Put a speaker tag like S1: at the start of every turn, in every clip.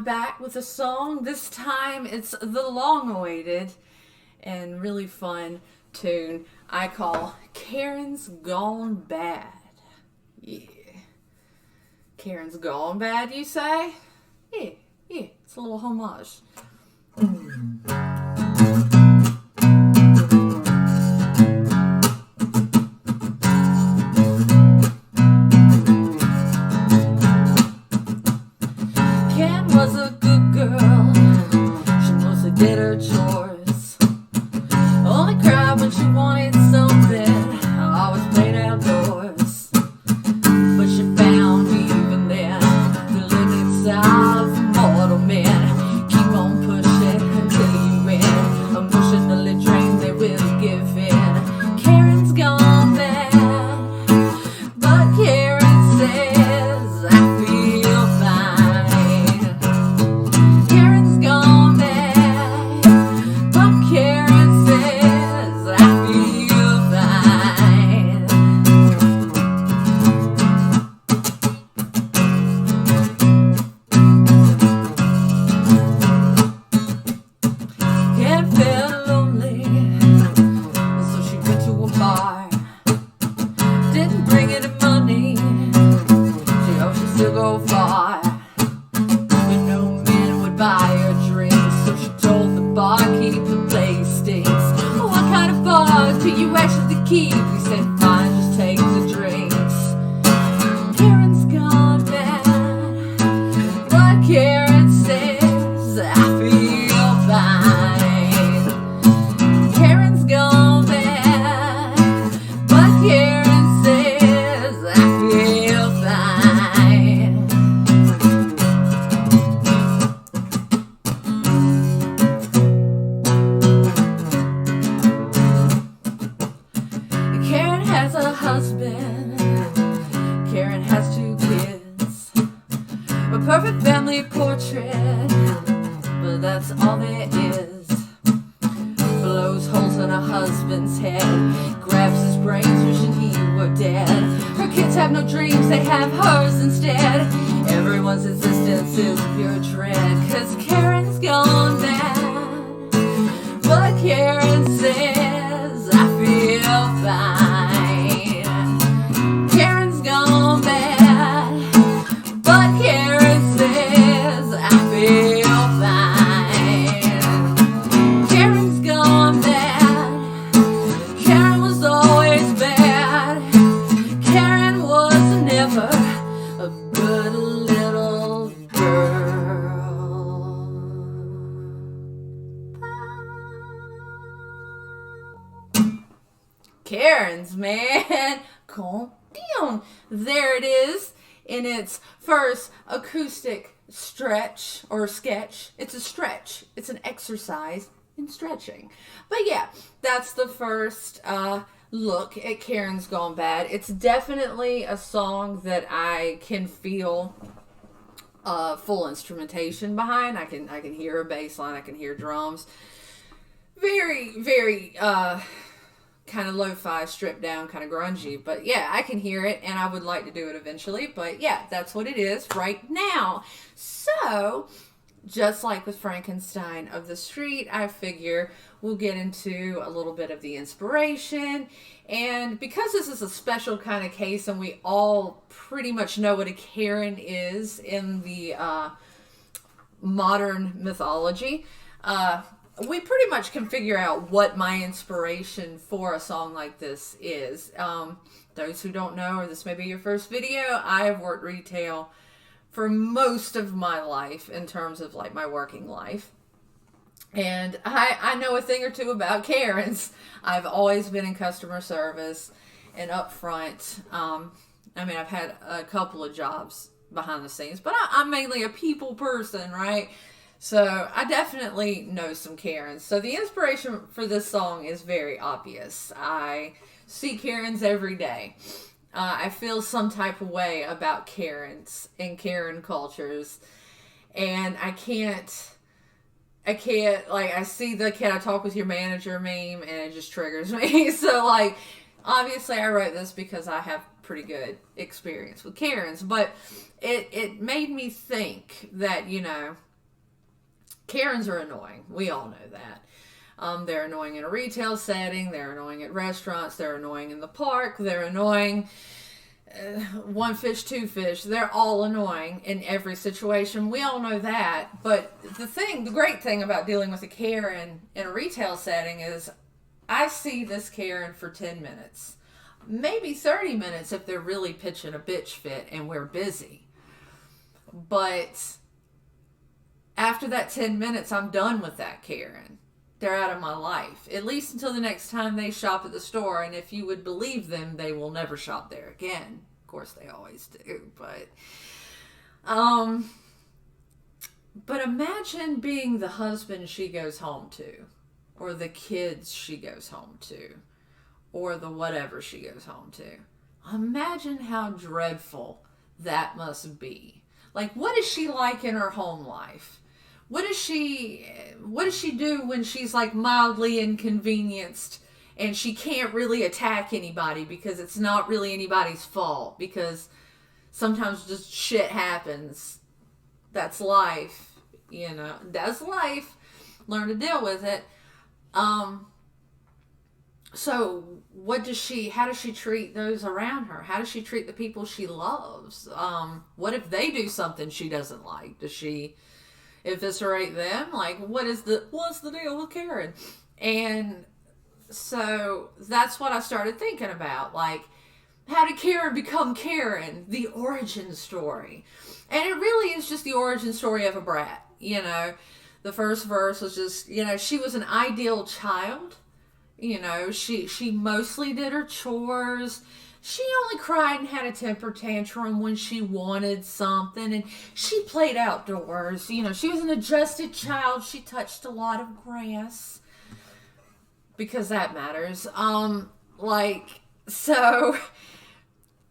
S1: I'm back with a song. This time it's the long-awaited and really fun tune I call Karen's Gone Bad. Yeah. Karen's Gone Bad, you say? Yeah, it's a little homage. Karen was a good girl. She mostly did her chores. Only cried when she wanted something. Always played outdoors. But she found even then the limits of mortal men. Keep on pushing until you win. Emotionally drained, they will give in. Karen's gone bad, but Karen says I feel fine. Karen's gone bad, but Karen says I feel fine. Karen felt lonely, so she went to a bar. Didn't bring any money, she hoped she'd still go far. But no man would buy her drinks, so she told the barkeep the place stinks. What kind of bar do you actually keep? He said, fine, just take the drinks. Karen's gone bad, but Karen says I feel fine. Karen's gone bad, but Karen says I feel fine. Karen has a husband. Karen has 2 kids. A perfect family portrait, but that's all there is. Blows holes in her husband's head, grabs his brains, wishing he were dead. Her kids have no dreams, they have hers instead. Everyone's existence is pure dread, 'cause Karen's gone bad, but Karen says I feel fine. Karen's gone bad, but Karen says I feel fine. Karen's gone bad. Karen was always bad. Karen was never a good little girl. Karen's, man. Calm down. There it is in its first acoustic stretch or sketch. It's a stretch. It's an exercise in stretching. But yeah, that's the first look at Karen's Gone Bad. It's definitely a song that I can feel full instrumentation behind. I can hear a bass line. I can hear drums. Very, very kind of lo-fi, stripped down, kind of grungy. But yeah, I can hear it, and I would like to do it eventually. But yeah, that's what it is right now. So, just like with Frankenstein of the Street, I figure we'll get into a little bit of the inspiration. And because this is a special kind of case, and we all pretty much know what a Karen is in the modern mythology, we pretty much can figure out what my inspiration for a song like this is. Those who don't know, or this may be your first video, I have worked retail for most of my life in terms of like my working life. And I know a thing or two about Karens. I've always been in customer service and up front. I've had a couple of jobs behind the scenes, but I'm mainly a people person, right? So I definitely know some Karens. So the inspiration for this song is very obvious. I see Karens every day. I feel some type of way about Karens and Karen cultures. And I can't, like, I see the "can I talk with your manager" meme and it just triggers me. So, like, obviously I wrote this because I have pretty good experience with Karens. But it made me think that, Karens are annoying. We all know that. They're annoying in a retail setting. They're annoying at restaurants. They're annoying in the park. They're annoying. One fish, two fish. They're all annoying in every situation. We all know that. But the great thing about dealing with a Karen in a retail setting is I see this Karen for 10 minutes. Maybe 30 minutes if they're really pitching a bitch fit and we're busy. But after that 10 minutes, I'm done with that Karen. They're out of my life, at least until the next time they shop at the store. And if you would believe them, they will never shop there again. Of course, they always do. But imagine being the husband she goes home to, or the kids she goes home to, or the whatever she goes home to. Imagine how dreadful that must be. Like, what is she like in her home life? What does she do when she's like mildly inconvenienced and she can't really attack anybody because it's not really anybody's fault, because sometimes just shit happens. That's life, that's life. Learn to deal with it. So how does she treat those around her? How does she treat the people she loves? What if they do something she doesn't like? Does she eviscerate them? Like, what's the deal with Karen? And so that's what I started thinking about. Like, how did Karen become Karen? The origin story. And it really is just the origin story of a brat. The first verse was just, she was an ideal child. She mostly did her chores. She only cried and had a temper tantrum when she wanted something, and she played outdoors. She was an adjusted child. She touched a lot of grass because that matters. So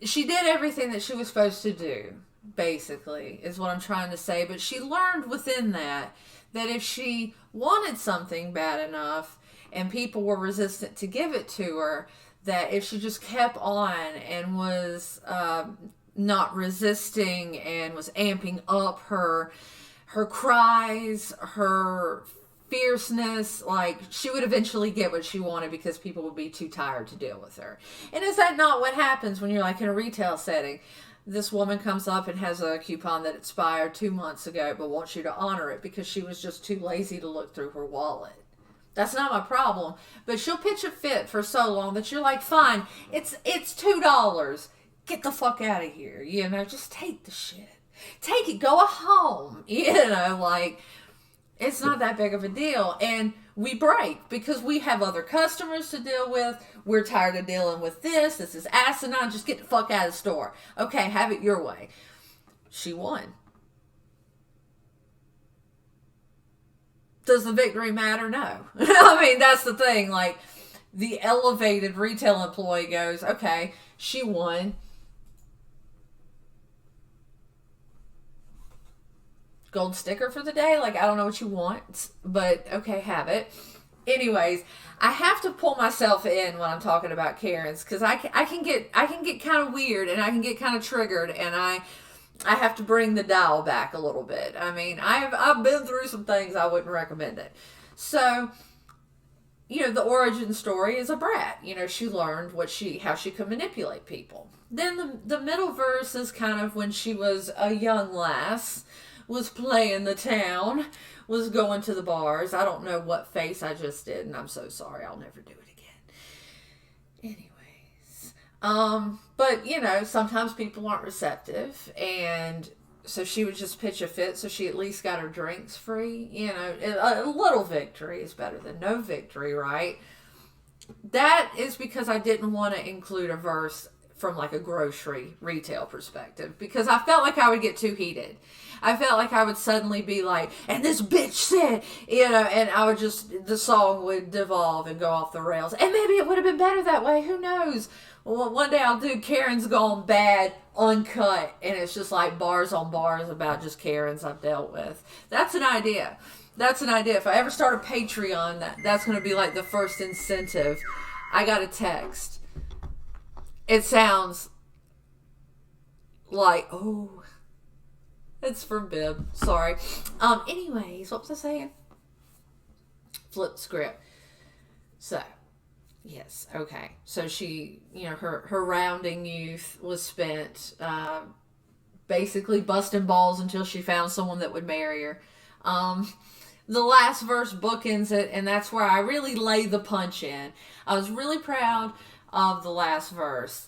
S1: she did everything that she was supposed to do, basically, is what I'm trying to say. But she learned within that if she wanted something bad enough and people were resistant to give it to her, that if she just kept on and was not resisting and was amping up her cries, her fierceness, like, she would eventually get what she wanted because people would be too tired to deal with her. And is that not what happens when you're like in a retail setting? This woman comes up and has a coupon that expired 2 months ago but wants you to honor it because she was just too lazy to look through her wallet. That's not my problem. But she'll pitch a fit for so long that you're like, fine, it's $2. Get the fuck out of here. Just take the shit. Take it. Go home. Like, it's not that big of a deal. And we break because we have other customers to deal with. We're tired of dealing with this. This is asinine. Just get the fuck out of the store. Okay, have it your way. She won. Does the victory matter? No. I mean, that's the thing. Like, the elevated retail employee goes, okay, she won. Gold sticker for the day? Like, I don't know what you want, but okay, have it. Anyways, I have to pull myself in when I'm talking about Karens, because I can get kind of weird and I can get kind of triggered, and I have to bring the dial back a little bit. I mean, I've been through some things. I wouldn't recommend it. So, the origin story is a brat. She learned how she could manipulate people. Then the middle verse is kind of when she was a young lass, was playing the town, was going to the bars. I don't know what face I just did, and I'm so sorry. I'll never do it again. Anyways. But sometimes people aren't receptive, and so she would just pitch a fit so she at least got her drinks free. A little victory is better than no victory, right? That is because I didn't want to include a verse from like a grocery retail perspective, because I felt like I would get too heated. I felt like I would suddenly be like, and this bitch said, and the song would devolve and go off the rails. And maybe it would have been better that way. Who knows? Well, one day I'll do Karen's Gone Bad uncut, and it's just like bars on bars about just Karens I've dealt with. That's an idea. If I ever start a Patreon, that's going to be like the first incentive. I got a text. It sounds like, oh, It's for Bib. Sorry. Anyways, what was I saying? Flip script. So, yes, okay. So she, her rounding youth was spent basically busting balls until she found someone that would marry her. The last verse bookends it, and that's where I really lay the punch in. I was really proud of the last verse.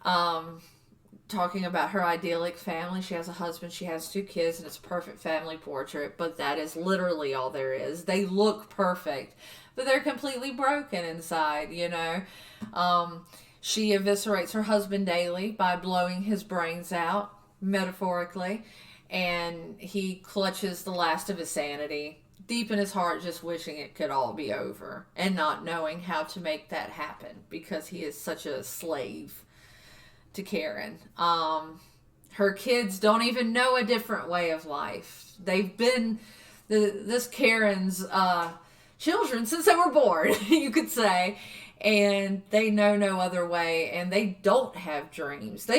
S1: Talking about her idyllic family. She has a husband, she has 2 kids, and it's a perfect family portrait, but that is literally all there is. They look perfect, but they're completely broken inside, She eviscerates her husband daily by blowing his brains out, metaphorically, and he clutches the last of his sanity, deep in his heart just wishing it could all be over, and not knowing how to make that happen because he is such a slave to Karen. Her kids don't even know a different way of life. They've been this Karen's children since they were born, you could say, and they know no other way, and they don't have dreams.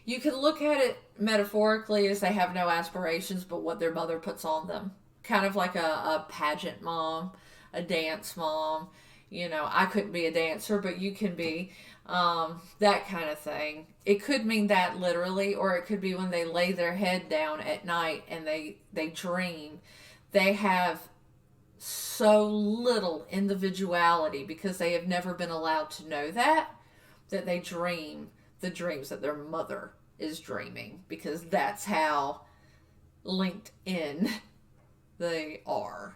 S1: You can look at it metaphorically as they have no aspirations but what their mother puts on them. Kind of like a pageant mom, a dance mom. I couldn't be a dancer, but you can be. That kind of thing. It could mean that literally, or it could be when they lay their head down at night and they dream. They have so little individuality because they have never been allowed to know that they dream the dreams that their mother is dreaming, because that's how linked in they are.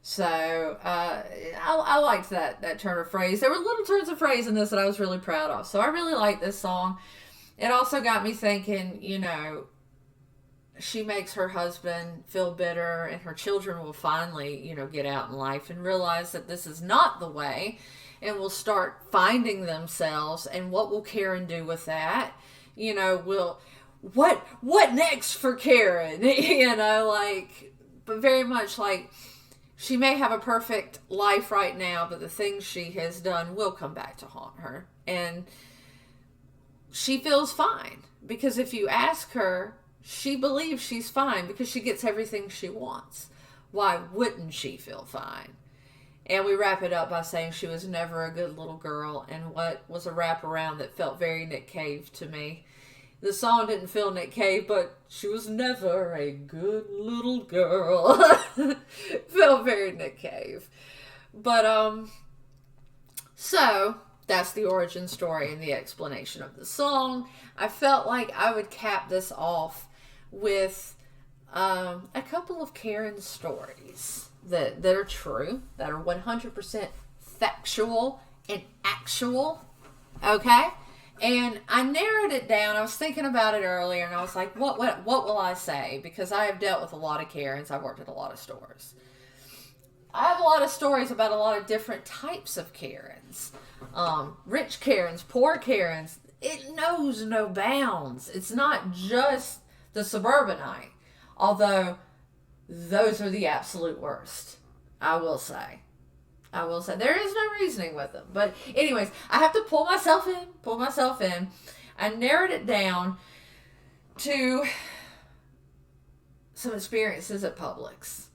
S1: So, I liked that turn of phrase. There were little turns of phrase in this that I was really proud of. So I really liked this song. It also got me thinking, she makes her husband feel bitter, and her children will finally, get out in life and realize that this is not the way, and will start finding themselves. And what will Karen do with that? What next for Karen? But very much like, she may have a perfect life right now, but the things she has done will come back to haunt her. And she feels fine, because if you ask her, she believes she's fine because she gets everything she wants. Why wouldn't she feel fine? And we wrap it up by saying she was never a good little girl, and what was a wraparound that felt very Nick Cave to me. The song didn't feel Nick Cave, but she was never a good little girl. Felt very Nick Cave. But, so, that's the origin story and the explanation of the song. I felt like I would cap this off with a couple of Karen stories that are true, that are 100% factual and actual. Okay? And I narrowed it down. I was thinking about it earlier, and I was like, what will I say? Because I have dealt with a lot of Karens. I've worked at a lot of stores. I have a lot of stories about a lot of different types of Karens. Rich Karens, poor Karens. It knows no bounds. It's not just the suburbanite. Although, those are the absolute worst. I will say. There is no reasoning with them. But anyways, I have to pull myself in. I narrowed it down to some experiences at Publix.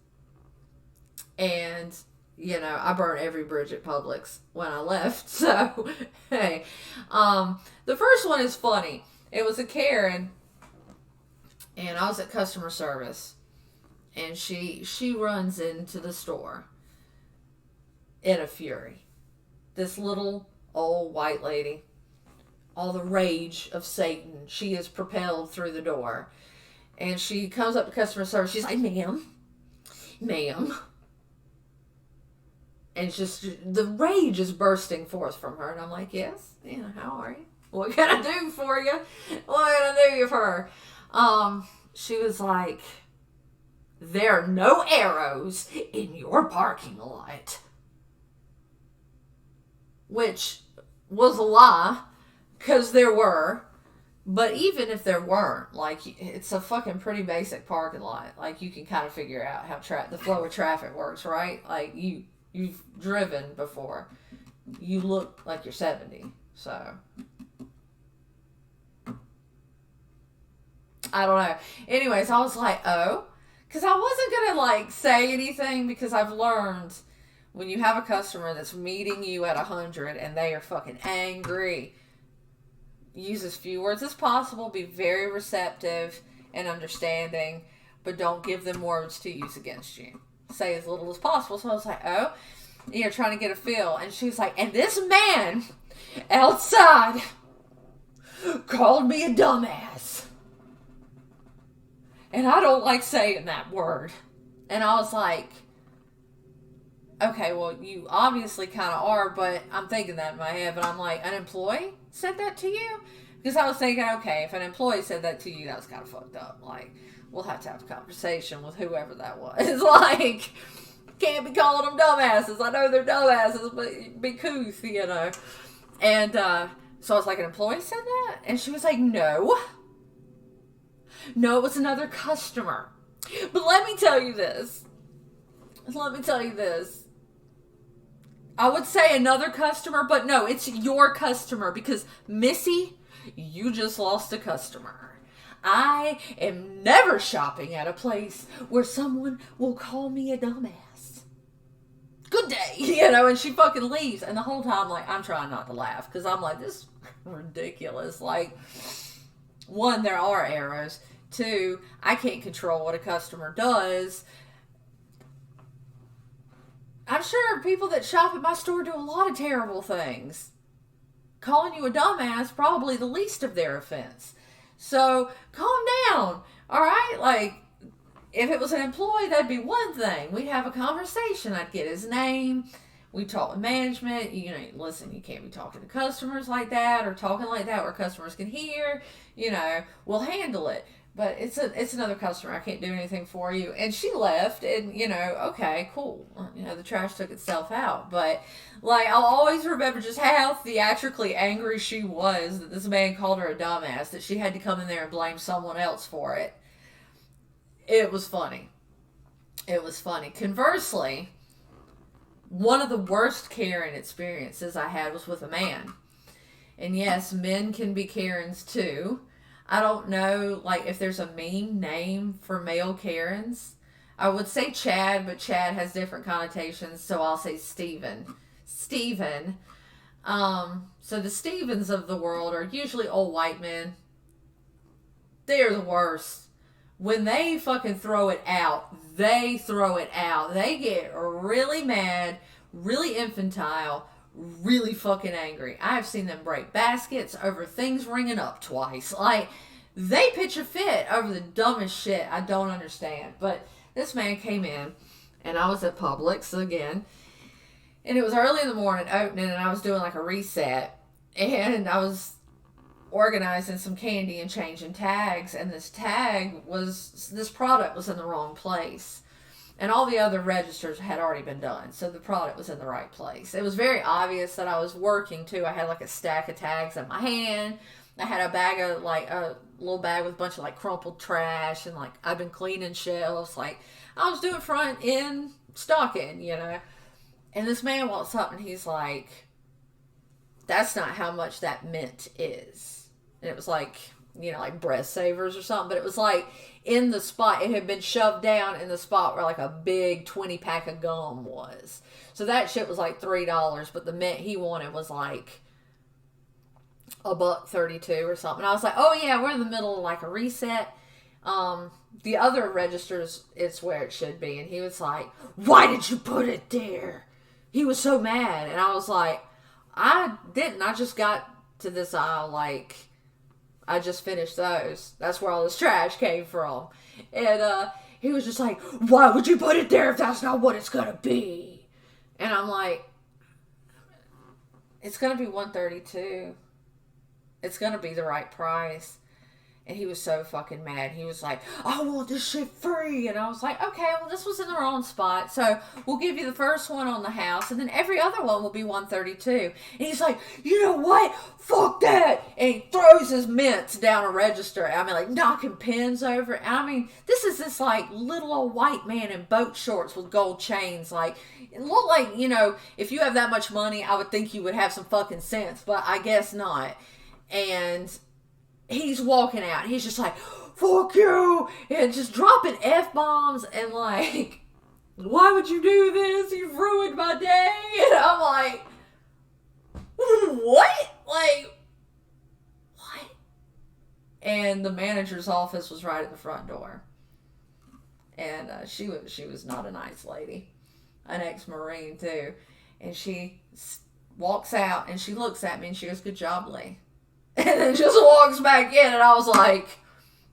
S1: And, I burned every bridge at Publix when I left. So, hey. The first one is funny. It was a Karen, and I was at customer service. And she runs into the store in a fury. This little old white lady, all the rage of Satan, she is propelled through the door. And she comes up to customer service. She's like, ma'am. And it's just, the rage is bursting forth from her. And I'm like, yes, how are you? What can I do for you? What can I do for her? She was like, there are no arrows in your parking lot. Which was a lie, because there were. But even if there weren't, it's a fucking pretty basic parking lot. You can kind of figure out how the flow of traffic works, right? You've driven before. You look like you're 70, so. I don't know. Anyways, I was like, oh, because I wasn't gonna like say anything because I've learned when you have a customer that's meeting you at 100 and they are fucking angry, use as few words as possible, be very receptive and understanding, but don't give them words to use against you. Say as little as possible. So I was like, oh, you're trying to get a feel. And she was like, and this man outside called me a dumbass. And I don't like saying that word. And I was like, okay, well, you obviously kind of are, but I'm thinking that in my head. But I'm like, an employee said that to you? Because I was thinking, okay, if an employee said that to you, that was kind of fucked up. Like, we'll have to have a conversation with whoever that was. Like, can't be calling them dumbasses. I know they're dumbasses, but be couth, you know. And so I was like, an employee said that? And she was like, no. No, it was another customer. But let me tell you this. I would say another customer, but no, it's your customer because, Missy, you just lost a customer. I am never shopping at a place where someone will call me a dumbass. Good day, you know, and she fucking leaves. And the whole time, like, I'm trying not to laugh because I'm like, this is ridiculous. Like, one, there are errors. Two, I can't control what a customer does. I'm sure people that shop at my store do a lot of terrible things. Calling you a dumbass, probably the least of their offense. So, calm down, alright? Like, if it was an employee, that'd be one thing. We'd have a conversation. I'd get his name. We'd talk with management. You know, listen, you can't be talking to customers like that or talking like that where customers can hear. You know, we'll handle it. But it's another customer. I can't do anything for you. And she left, and, you know, okay, cool. You know, the trash took itself out. But, like, I'll always remember just how theatrically angry she was that this man called her a dumbass, that she had to come in there and blame someone else for it. It was funny. It was funny. Conversely, one of the worst Karen experiences I had was with a man. And yes, men can be Karens too. I don't know, like, if there's a mean name for male Karens. I would say Chad, but Chad has different connotations, so I'll say Steven. Steven. So the Stevens of the world are usually old white men. They're the worst. When they fucking throw it out, they throw it out. They get really mad, really infantile, really fucking angry. I have seen them break baskets over things ringing up twice. Like, they pitch a fit over the dumbest shit I don't understand. But this man came in, and I was at Publix again, and it was early in the morning opening, and I was doing like a reset, and I was organizing some candy and changing tags, and this product was in the wrong place. And all the other registers had already been done, so the product was in the right place. It was very obvious that I was working, too. I had, like, a stack of tags in my hand. I had a bag of, like, a little bag with a bunch of, like, crumpled trash, and, like, I've been cleaning shelves. Like, I was doing front-end stocking, you know. And this man walks up, and he's like, that's not how much that mint is. And it was, like, you know, like breath savers or something, but it was, like, in the spot, it had been shoved down in the spot where like a big 20 pack of gum was. So that shit was like $3, but the mint he wanted was like $1.32 or something. And I was like, oh yeah, we're in the middle of like a reset. The other registers, it's where it should be. And he was like, why did you put it there? He was so mad. And I was like, I didn't. I just got to this aisle like, I just finished those. That's where all this trash came from. And he was just like, why would you put it there if that's not what it's going to be? And I'm like, it's going to be $1.32. It's going to be the right price. And he was so fucking mad. He was like, I want this shit free. And I was like, okay, well, this was in the wrong spot. So we'll give you the first one on the house. And then every other one will be $1.32. And he's like, you know what? Fuck that. And he throws his mints down a register. I mean, like, knocking pins over it. I mean, this is this, like, little old white man in boat shorts with gold chains. Like, it looked like, you know, if you have that much money, I would think you would have some fucking sense. But I guess not. And he's walking out. He's just like, fuck you, and just dropping F-bombs and like, why would you do this? You've ruined my day. And I'm like, what? Like, what? And the manager's office was right at the front door. And she was not a nice lady. An ex-Marine, too. And she walks out, and she looks at me, and she goes, good job, Lee. And then just walks back in, and I was like,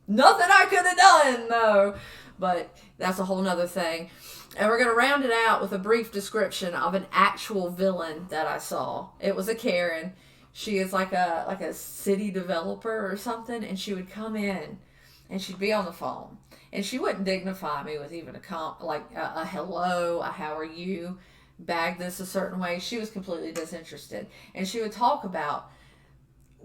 S1: nothing I could have done, though. But that's a whole nother thing. And we're going to round it out with a brief description of an actual villain that I saw. It was a Karen. She is like a city developer or something, and she would come in, and she'd be on the phone. And she wouldn't dignify me with even a hello, a how are you, bag this a certain way. She was completely disinterested. And she would talk about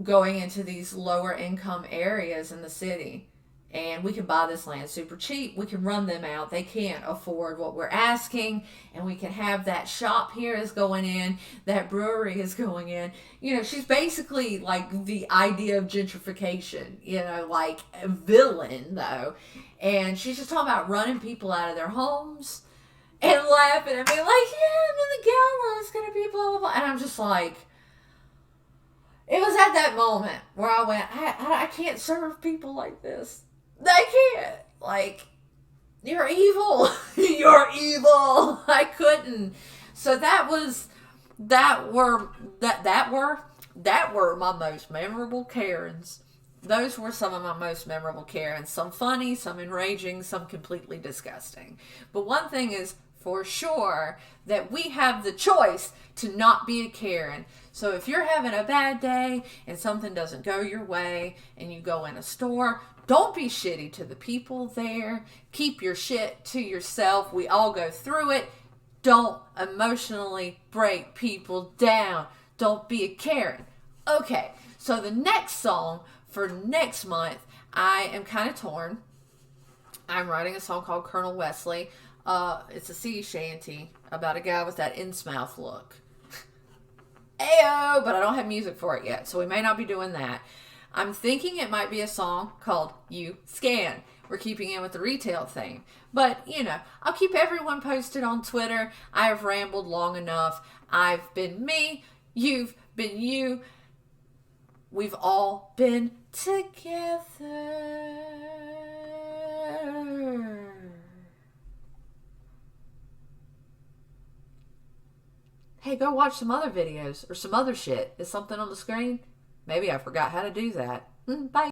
S1: going into these lower income areas in the city. And we can buy this land super cheap. We can run them out. They can't afford what we're asking. And we can have that shop here is going in. That brewery is going in. You know, she's basically like the idea of gentrification. You know, like a villain, though. And she's just talking about running people out of their homes. And laughing at me like, yeah, and then the gala is going to be blah, blah, blah. And I'm just like, it was at that moment where I went, I can't serve people like this. I can't. Like, you're evil. You're evil. I couldn't. So that were my most memorable Karens. Those were some of my most memorable Karens. Some funny, some enraging, some completely disgusting. But one thing is for sure that we have the choice to not be a Karen. So if you're having a bad day and something doesn't go your way and you go in a store, don't be shitty to the people there. Keep your shit to yourself. We all go through it. Don't emotionally break people down. Don't be a Karen. Okay, so the next song for next month, I am kind of torn. I'm writing a song called Colonel Wesley. It's a sea shanty about a guy with that Innsmouth look. Ayo, but I don't have music for it yet, so we may not be doing that. I'm thinking it might be a song called You Scan. We're keeping in with the retail theme. But, you know, I'll keep everyone posted on Twitter. I have rambled long enough. I've been me. You've been you. We've all been together. Hey, go watch some other videos or some other shit. Is something on the screen? Maybe I forgot how to do that. Bye.